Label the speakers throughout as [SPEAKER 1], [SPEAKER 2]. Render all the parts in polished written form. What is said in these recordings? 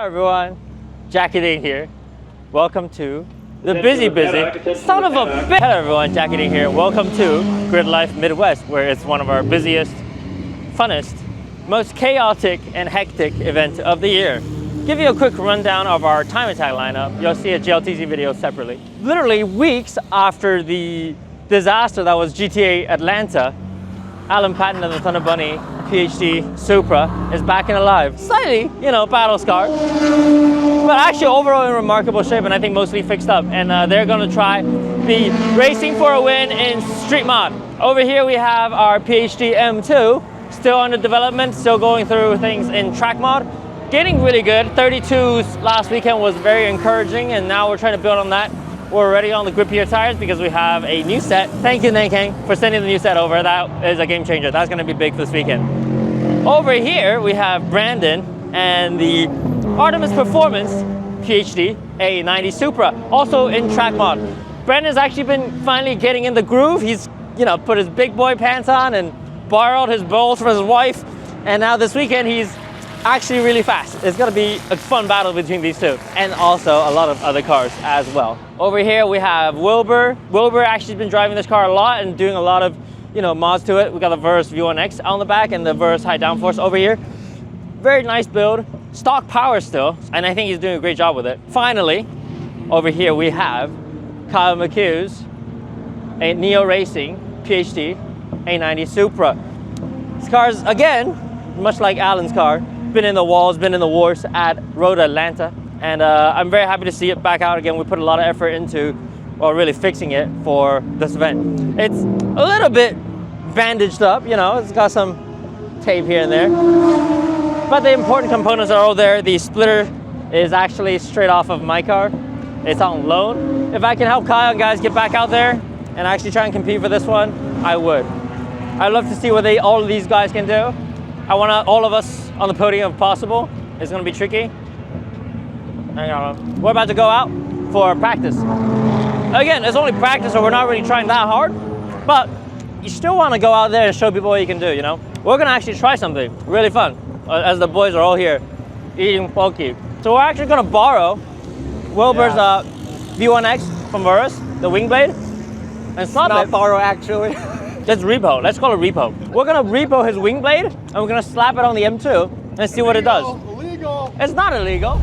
[SPEAKER 1] Hello everyone, Jackie Ding here. Welcome to the busy son of a bitch. Hello everyone, Jackie Ding here. Welcome to Gridlife Midwest, where it's one of our busiest, funnest, most chaotic and hectic event of the year. Give you a quick rundown of our time attack lineup. You'll see a GLTC video separately. Literally weeks after the disaster that was GTA Atlanta, Alan Patton and the Thunder Bunny PhD Supra is back and alive. Slightly, battle scarred, but actually overall in remarkable shape, and I think mostly fixed up. And they're gonna try be racing for a win in street mod. Over here we have our PhD M2, still under development, still going through things in TrackMod. Getting really good. 32s last weekend was very encouraging, and now we're trying to build on that. We're already on the grippier tires because we have a new set. Thank you, Nankang, for sending the new set over. That is a game changer. That's gonna be big for this weekend. Over here, we have Brandon and the Artemis Performance PhD A90 Supra, also in track mod. Brandon's actually been finally getting in the groove. He's, put his big boy pants on and borrowed his bowls from his wife. And now this weekend, he's actually really fast. It's gonna be a fun battle between these two, and also a lot of other cars as well. Over here we have Wilbur. Wilbur actually been driving this car a lot and doing a lot of mods to it. We got the Verse V1X on the back and the Verse High Downforce over here. Very nice build, stock power still, and I think he's doing a great job with it. Finally, over here we have Kyle McHugh's a Neo Racing PhD A90 Supra. This car's, again, much like Alan's car, been in the walls, been in the wars at Road Atlanta, and I'm very happy to see it back out again. We put a lot of effort into, really fixing it for this event. It's a little bit bandaged up, it's got some tape here and there, but the important components are all there. The splitter is actually straight off of my car. It's on loan. If I can help Kyle and guys get back out there and actually try and compete for this one, I would. I'd love to see what all of these guys can do. I want all of us on the podium if possible. It's gonna be tricky. Hang on. We're about to go out for practice. Again, it's only practice, so we're not really trying that hard, but you still wanna go out there and show people what you can do, We're gonna actually try something really fun, as the boys are all here eating pokey. So we're actually gonna borrow Wilbur's V1X from Verus, the wing blade, and swap it.
[SPEAKER 2] Borrow, actually.
[SPEAKER 1] Just repo. Let's call it repo. We're gonna repo his wing blade, and we're gonna slap it on the M2 and see what it does.
[SPEAKER 2] Illegal.
[SPEAKER 1] It's not illegal.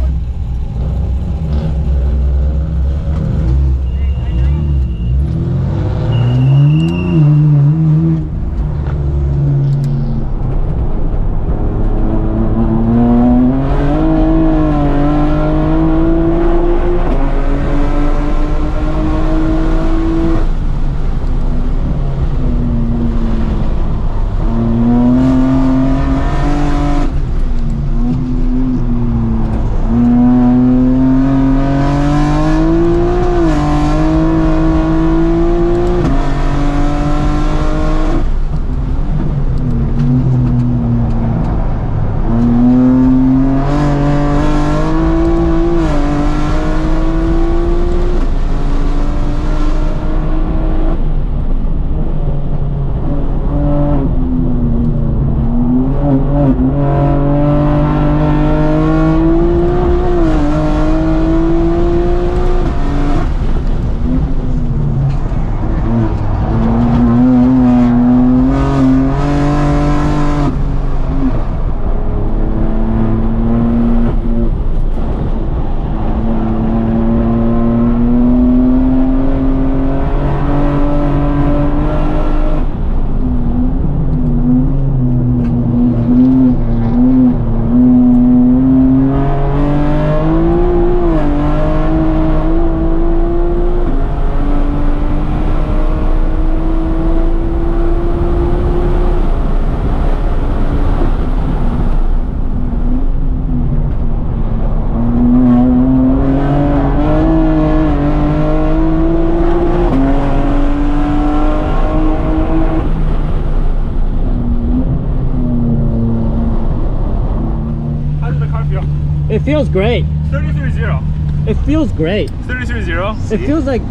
[SPEAKER 2] It feels great.
[SPEAKER 3] 33.0.
[SPEAKER 2] It feels great.
[SPEAKER 3] 33.0.
[SPEAKER 2] It feels like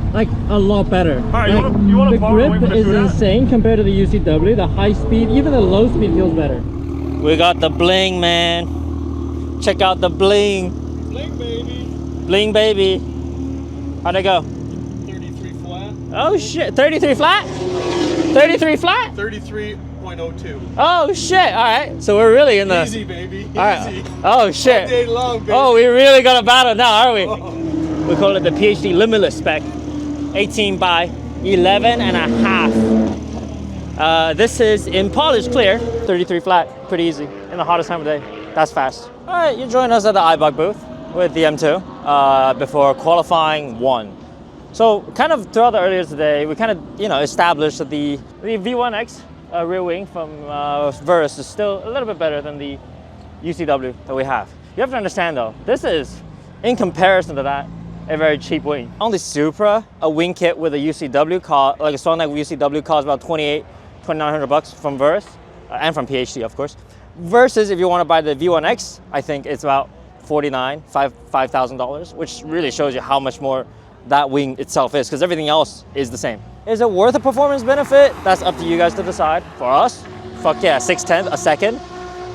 [SPEAKER 2] a lot better.
[SPEAKER 3] Alright, you want to
[SPEAKER 2] the grip is insane compared to the UCW. The high speed, even the low speed feels better.
[SPEAKER 1] We got the bling, man. Check out the bling.
[SPEAKER 4] Bling, baby.
[SPEAKER 1] Bling baby. How'd it go?
[SPEAKER 4] 33 flat.
[SPEAKER 1] Oh shit, 33 flat? 33 flat?
[SPEAKER 4] 33.02.
[SPEAKER 1] Oh shit, all right. So we're really in the...
[SPEAKER 4] Easy, baby. Easy.
[SPEAKER 1] All right. Oh shit.
[SPEAKER 4] All day long, baby.
[SPEAKER 1] Oh, we really got a battle now, are we?
[SPEAKER 4] Oh.
[SPEAKER 1] We call it the PhD limitless spec. 18 by 11 and a half. This is in polished clear. 33 flat, pretty easy. In the hottest time of day, that's fast. All right, you join us at the iBug booth with the M2 before qualifying 1. So kind of throughout the earlier today, we kind of, established that the V1X rear wing from Verus is still a little bit better than the UCW that we have. You have to understand though, this is, in comparison to that, a very cheap wing. On the Supra, a wing kit with a UCW like a strong neck UCW costs about $2,900 from Verus, and from PhD of course. Versus if you want to buy the V1X, I think it's about $5,000, which really shows you how much more that wing itself is, because everything else is the same. Is it worth a performance benefit? That's up to you guys to decide. For us, fuck yeah, 6/10 a second.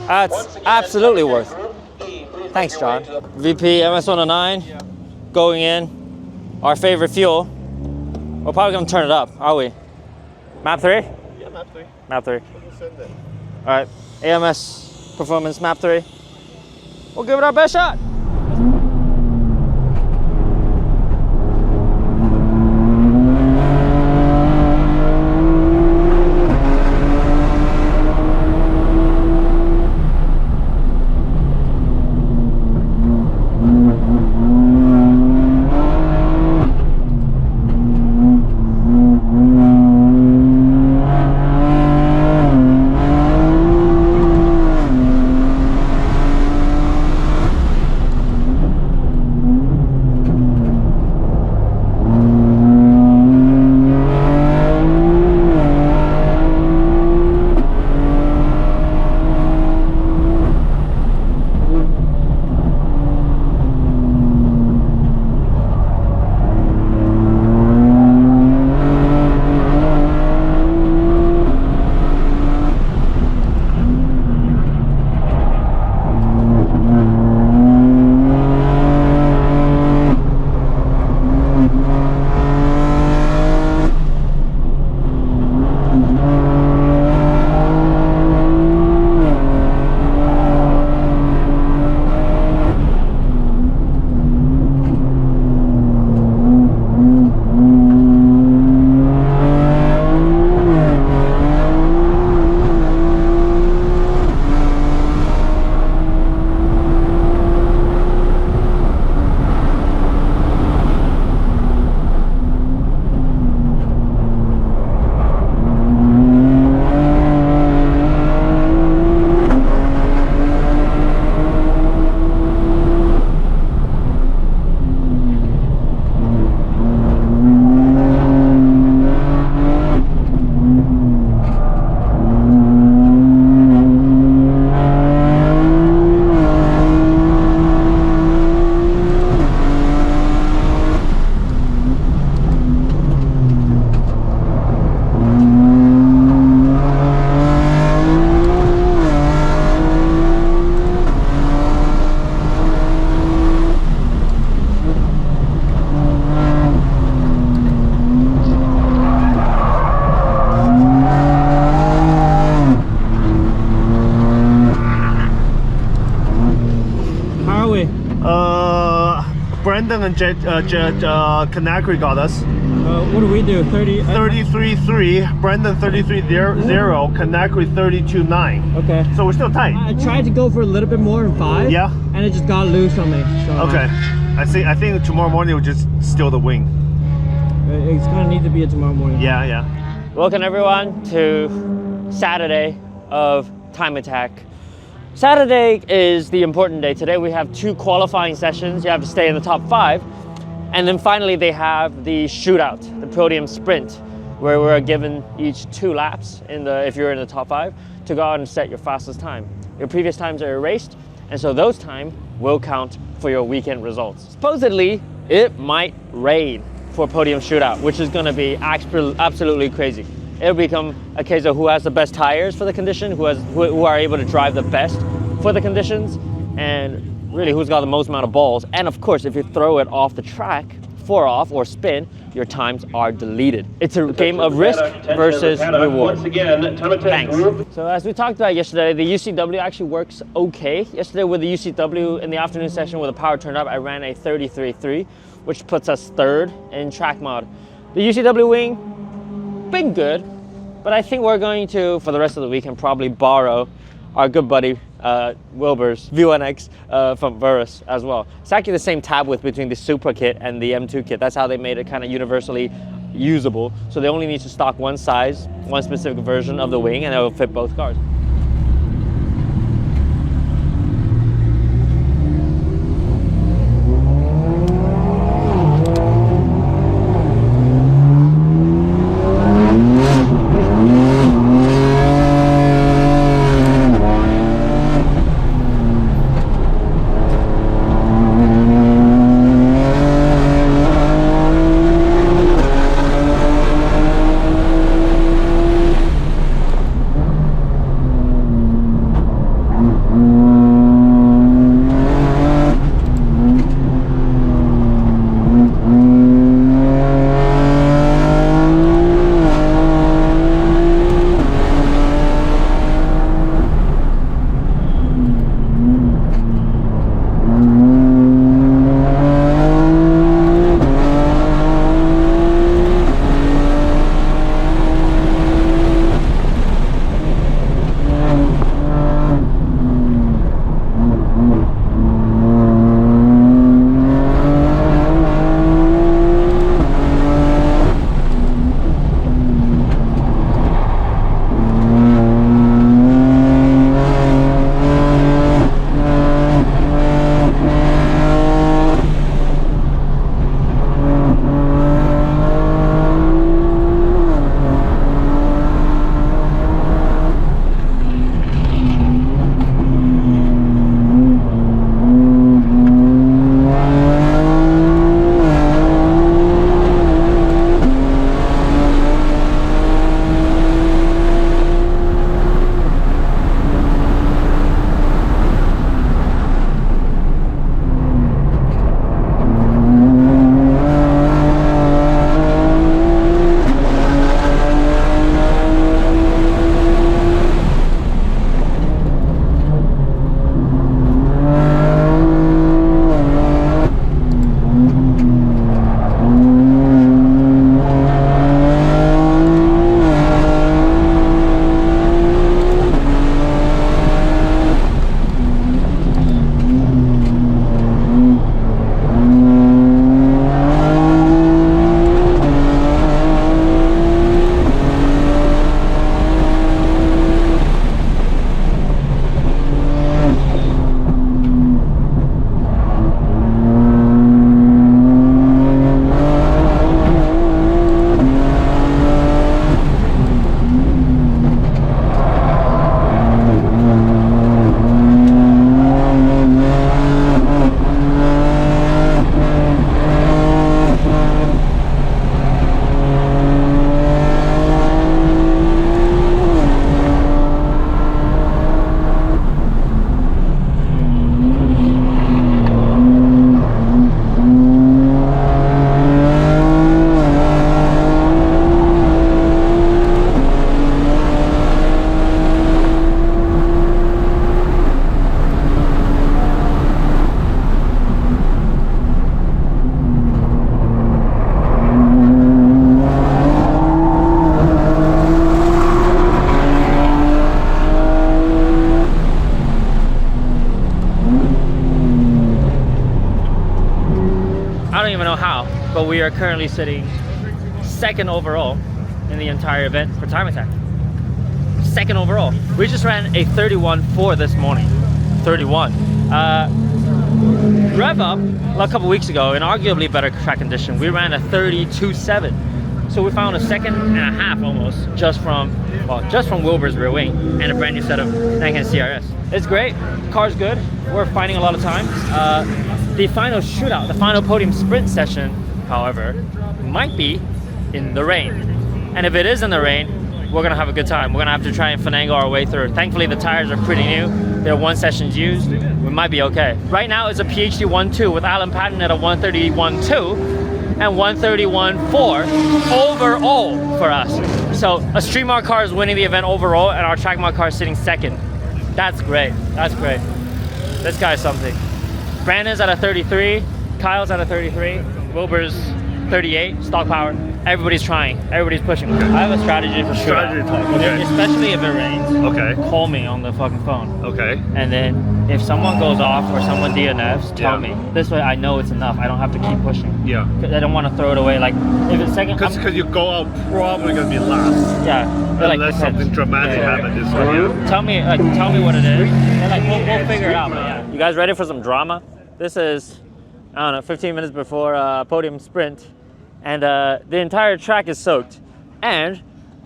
[SPEAKER 1] That's absolutely worth it. Thanks, John. VP MS109, going in. Our favorite fuel. We're probably gonna turn it up, are we? Map 3?
[SPEAKER 4] Yeah, map 3.
[SPEAKER 1] Map 3.
[SPEAKER 4] We'll send it.
[SPEAKER 1] All right, AMS performance map 3. We'll give it our best shot.
[SPEAKER 4] Brandon and Canacri got us.
[SPEAKER 2] What do we do?
[SPEAKER 4] 33.3, Brandon 33.0, Canacri 32.9.
[SPEAKER 2] Okay.
[SPEAKER 4] So we're still tight.
[SPEAKER 2] I tried to go for a little bit more than 5.
[SPEAKER 4] Yeah.
[SPEAKER 2] And it just got loose on me. So,
[SPEAKER 4] Okay. I think tomorrow morning we'll just steal the wing.
[SPEAKER 2] It's gonna need to be a tomorrow morning.
[SPEAKER 4] Yeah, yeah.
[SPEAKER 1] Welcome everyone to Saturday of Time Attack. Saturday is the important day. Today we have 2 qualifying sessions. You have to stay in the top 5. And then finally they have the shootout, the Podium sprint, where we're given each 2 laps if you're in the top 5 to go out and set your fastest time. Your previous times are erased, and so those times will count for your weekend results. Supposedly, it might rain for Podium shootout, which is gonna be absolutely crazy. It'll become a case of who has the best tires for the condition, who are able to drive the best for the conditions, and really who's got the most amount of balls. And of course, if you throw it off the track, 4 off or spin, your times are deleted. It's a game of risk versus reward.
[SPEAKER 5] Once again,
[SPEAKER 1] Thanks. So as we talked about yesterday, the UCW actually works okay. Yesterday with the UCW in the afternoon session with the power turned up, I ran a 33.3, which puts us 3rd in TrackMod. The UCW wing, been good, but I think we're going to, for the rest of the weekend, probably borrow our good buddy Wilbur's V1X from Verus as well. It's actually the same tab width between the Supra kit and the M2 kit. That's how they made it kind of universally usable. So they only need to stock one size, one specific version of the wing, and it will fit both cars. but we are currently sitting second overall in the entire event for time attack. Second overall. We just ran a 31.4 this morning. 31. Rev up a couple weeks ago in arguably better track condition. We ran a 32.7. So we found a second and a half almost just from Wilbur's rear wing and a brand new set of Nankan CRS. It's great. Car's good. We're finding a lot of time. The final shootout, the final podium sprint session, however, might be in the rain. And if it is in the rain, we're gonna have a good time. We're gonna have to try and finagle our way through. Thankfully, the tires are pretty new. They're 1 sessions used. We might be okay. Right now it's a PhD 1.2 with Alan Patton at a 131.2 and 131.4 overall for us. So a Street Mod car is winning the event overall, and our TrackMod car is sitting second. That's great. That's great. This guy's something. Brandon's at a 33. Kyle's at a 33. Wilbur's 38. Stock power. Everybody's trying. Everybody's pushing. I have a strategy for sure.
[SPEAKER 4] Strategy talk, okay.
[SPEAKER 1] Especially if it rains.
[SPEAKER 4] Okay.
[SPEAKER 1] Call me on the fucking phone.
[SPEAKER 4] Okay.
[SPEAKER 1] And then if someone goes off or someone DNFs, tell me. This way I know it's enough. I don't have to keep pushing.
[SPEAKER 4] Yeah.
[SPEAKER 1] 'Cause I don't want to throw it away. Like if it's second.
[SPEAKER 4] Because you go out probably gonna be last.
[SPEAKER 1] Yeah.
[SPEAKER 4] Unless something dramatic happens this one. Yeah.
[SPEAKER 1] Tell me what it is. And like we'll figure it out. But yeah. You guys ready for some drama? This is, I don't know, 15 minutes before Podium sprint, and the entire track is soaked. And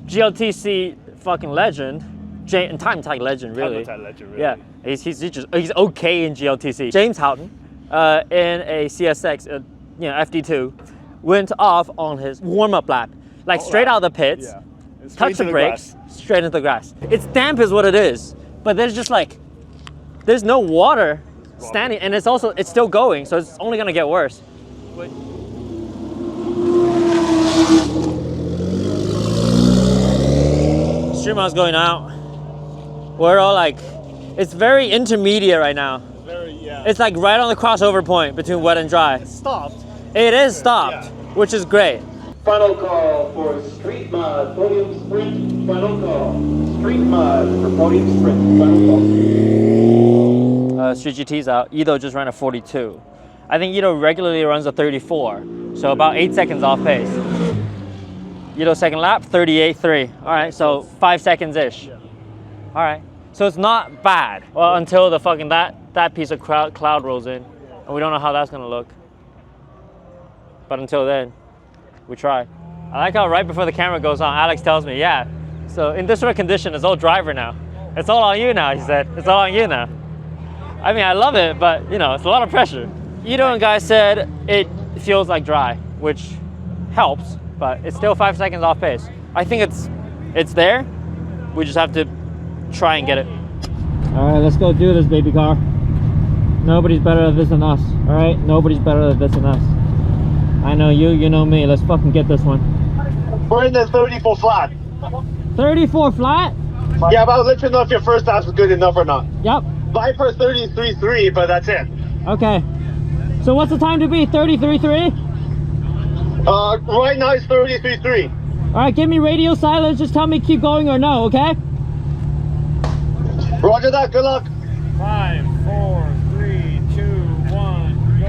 [SPEAKER 1] GLTC fucking legend, time attack legend really.
[SPEAKER 3] Time attack legend, really.
[SPEAKER 1] Yeah, he's okay in GLTC. James Houghton, in a CSX, FD2, went off on his warm-up lap, like straight out of the pits.
[SPEAKER 3] Yeah.
[SPEAKER 1] Touch the brakes, straight into the grass. It's damp is what it is, but there's just like, there's no water standing, and it's still going, so it's only gonna get worse. Streamer's going out. We're all like, it's very intermediate right now. It's like right on the crossover point between wet and dry.
[SPEAKER 3] It's stopped.
[SPEAKER 1] It is stopped, which is great.
[SPEAKER 5] Final call for Street Mod Podium Sprint. Final call. Street Mod for Podium Sprint. Final call.
[SPEAKER 1] Street GT's out. Ido just ran a 42. I think Ido regularly runs a 34, so about 8 seconds off pace. Ido second lap, 38.3. All right, so 5 seconds-ish. All right, so it's not bad. Well, until the fucking that piece of cloud rolls in, and we don't know how that's gonna look. But until then, we try. I like how right before the camera goes on, Alex tells me, yeah, so in this sort of condition, it's all driver now. It's all on you now, he said. It's all on you now. I mean, I love it, but it's a lot of pressure. Ido and Guy said it feels like dry, which helps, but it's still 5 seconds off pace. I think it's there. We just have to try and get it.
[SPEAKER 2] All right, let's go do this, baby car. Nobody's better at this than us. All right, nobody's better at this than us. I know you, you know me. Let's fucking get this one.
[SPEAKER 4] We're in the 34 flat.
[SPEAKER 2] 34 flat?
[SPEAKER 4] Yeah, but I'll let you know if your first pass was good enough or not.
[SPEAKER 2] Yep.
[SPEAKER 4] Viper 33.3, but that's it.
[SPEAKER 2] Okay. So what's the time to be? 33.3?
[SPEAKER 4] Right now it's 33.3.
[SPEAKER 2] All right, give me radio silence. Just tell me keep going or no, okay?
[SPEAKER 4] Roger that. Good luck.
[SPEAKER 3] 5, 4, 3, 2, 1, go.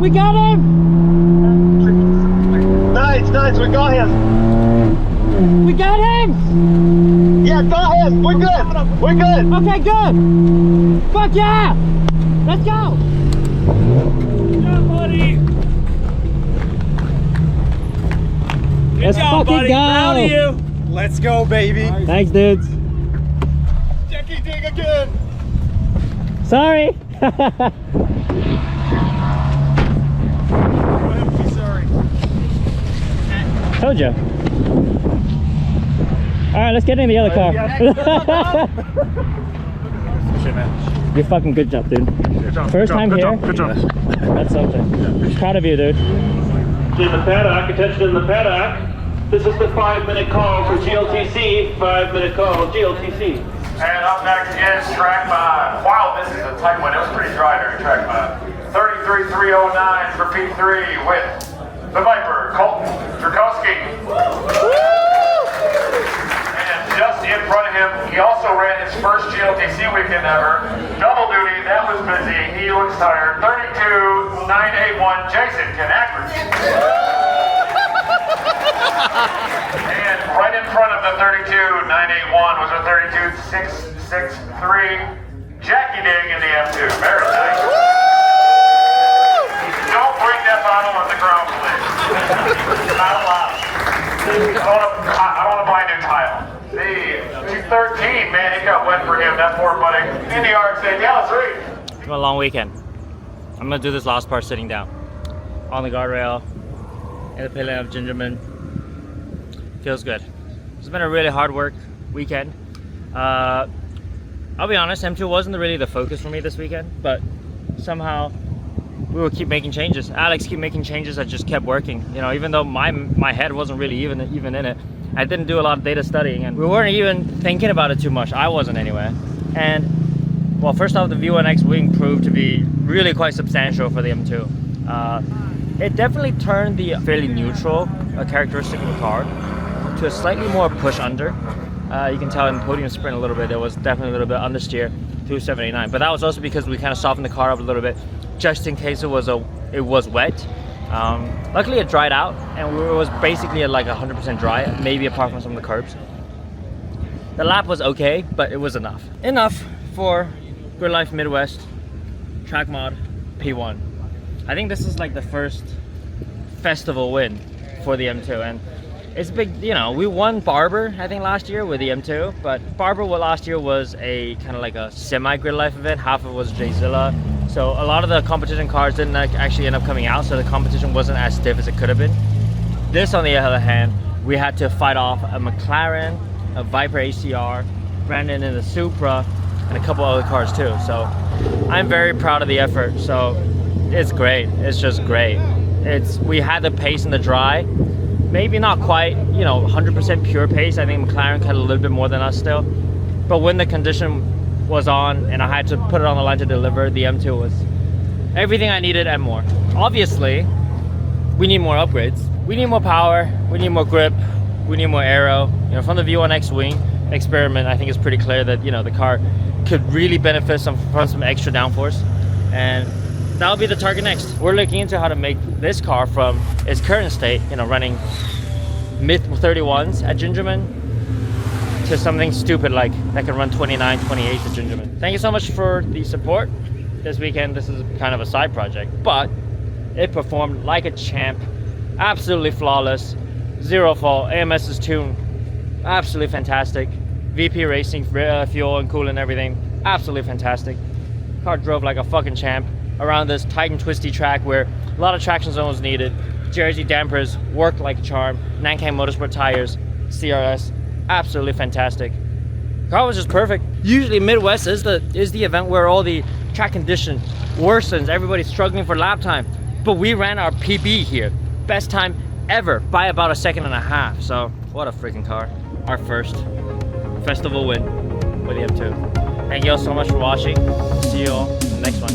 [SPEAKER 2] We got him!
[SPEAKER 4] Nice, nice, we got him.
[SPEAKER 2] We got him!
[SPEAKER 4] Yeah, got him. We're good. We're good.
[SPEAKER 2] Okay, good! Fuck yeah! Let's go!
[SPEAKER 3] Yeah, buddy. Good
[SPEAKER 2] Let's
[SPEAKER 3] job,
[SPEAKER 2] fucking
[SPEAKER 3] buddy.
[SPEAKER 2] go.
[SPEAKER 3] Proud of you. Let's go, baby.
[SPEAKER 2] Thanks, dudes.
[SPEAKER 3] Jackie dig again.
[SPEAKER 2] Sorry!
[SPEAKER 3] Sorry.
[SPEAKER 2] Told you. Alright, let's get in the other car.
[SPEAKER 4] Shit, man.
[SPEAKER 2] You're fucking good job, dude.
[SPEAKER 4] Good job.
[SPEAKER 2] First time
[SPEAKER 4] good
[SPEAKER 2] here?
[SPEAKER 4] Job, good job.
[SPEAKER 2] That's something. Proud of you, dude.
[SPEAKER 5] In the paddock, attention in the paddock. This is the 5-minute call for GLTC. 5-minute call, GLTC.
[SPEAKER 6] And up next is TrackMod. Wow, this is a tight one. It was pretty dry during TrackMod. 33,309 for P3 with the Viper, Colton Drakowski. And just in front of him, he also ran his first GLTC weekend ever. Double duty, that was busy. He looks tired. 32,981 Jason Canacris. And right in front of the 32,981 was a 32,663 Jackie Ding in the M2. Very nice. Don't break that bottle on the ground, please. Not allowed. I don't want to buy a new tile. The 213, man, it got wet for him. That poor buddy. In the RX8, yeah, let's read.
[SPEAKER 2] It's been a long weekend. I'm gonna do this last part sitting down. On the guardrail, in the pit lane of Gingerman. Feels good. It's been a really hard work weekend. I'll be honest, M2 wasn't really the focus for me this weekend, but somehow we will keep making changes. Alex keep making changes that just kept working. You know, even though my head wasn't really even in it, I didn't do a lot of data studying, and we weren't even thinking about it too much. I wasn't anyway. And well, first off, the V1X wing proved to be really quite substantial for the M2. It definitely turned the fairly neutral characteristic of the car to a slightly more push under. You can tell in Podium sprint a little bit, there was definitely a little bit understeer through 789, but that was also because we kind of softened the car up a little bit just in case it was wet. Luckily it dried out and it was basically at like 100% dry, maybe apart from some of the curbs. The lap was okay, but it was enough. Enough for Gridlife Midwest TrackMod P1. I think this is like the first festival win for the M2, and it's big. You know, we won Barber I think last year with the M2, but Barber last year was a kind of like a semi Gridlife event. Half of it was J-Zilla, so a lot of the competition cars didn't actually end up coming out, so the competition wasn't as stiff as it could have been. This, on the other hand, we had to fight off a McLaren, a Viper ACR, Brandon in the Supra, and a couple other cars too. So I'm very proud of the effort. So it's great. It's just great. We had the pace in the dry. Maybe not quite, you know, 100% pure pace. I think McLaren had a little bit more than us still. But when the condition was on and I had to put it on the line to deliver, the M2 was everything I needed and more. Obviously, we need more upgrades. We need more power. We need more grip. We need more aero. You know, from the V1X wing experiment, I think it's pretty clear that, you know, the car could really benefit from some extra downforce, and that'll be the target next. We're looking into how to make this car from its current state, you know, running mid 31s at Gingerman, to something stupid like that can run 29, 28 at Gingerman. Thank you so much for the support this weekend. This is kind of a side project, but it performed like a champ. Absolutely flawless, zero fault. AMS is tuned absolutely fantastic. VP Racing, fuel and coolant and everything, absolutely fantastic. Car drove like a fucking champ around this tight and twisty track where a lot of traction zones needed. Jersey dampers worked like a charm. Nankang Motorsport tires, CRS, absolutely fantastic. Car was just perfect. Usually Midwest is the event where all the track condition worsens. Everybody's struggling for lap time, but we ran our PB here, best time ever by about a second and a half. So what a freaking car. Our first festival win with the M2. Thank you all so much for watching. See you all in the next one.